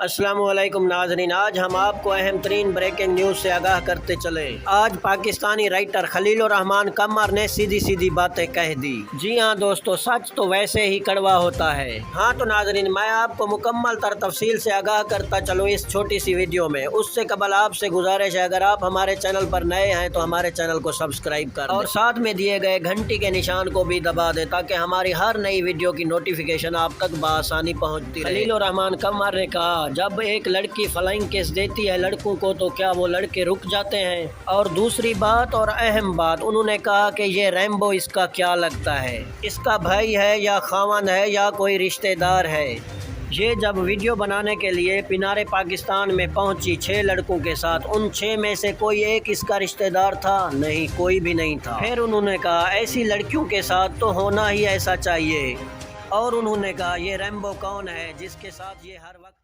السلام علیکم ناظرین، آج ہم آپ کو اہم ترین بریکنگ نیوز سے آگاہ کرتے چلے۔ آج پاکستانی رائٹر خلیل الرحمان قمر نے سیدھی باتیں کہہ دی۔ جی ہاں دوستو، سچ تو ویسے ہی کڑوا ہوتا ہے۔ ہاں تو ناظرین، میں آپ کو مکمل تفصیل سے آگاہ کرتا چلوں اس چھوٹی سی ویڈیو میں۔ اس سے قبل آپ سے گزارش ہے، اگر آپ ہمارے چینل پر نئے ہیں تو ہمارے چینل کو سبسکرائب کر دیں اور ساتھ میں دیے گئے گھنٹی کے نشان کو بھی دبا دیں تاکہ ہماری ہر نئی ویڈیو کی نوٹیفیکیشن آپ تک بآسانی پہنچتی رہے۔ خلیل الرحمان قمر نے کہا، جب ایک لڑکی فلائنگ کس دیتی ہے لڑکوں کو تو کیا وہ لڑکے رک جاتے ہیں؟ اور دوسری بات اور اہم بات، انہوں نے کہا کہ یہ ریمبو اس کا کیا لگتا ہے؟ اس کا بھائی ہے یا خاوند ہے یا کوئی رشتہ دار ہے؟ یہ جب ویڈیو بنانے کے لیے پینارے پاکستان میں پہنچی 6 لڑکوں کے ساتھ، ان 6 میں سے کوئی ایک اس کا رشتہ دار تھا؟ نہیں، کوئی بھی نہیں تھا۔ پھر انہوں نے کہا ایسی لڑکیوں کے ساتھ تو ہونا ہی ایسا چاہیے، اور انہوں نے کہا یہ ریمبو کون ہے جس کے ساتھ یہ ہر وقت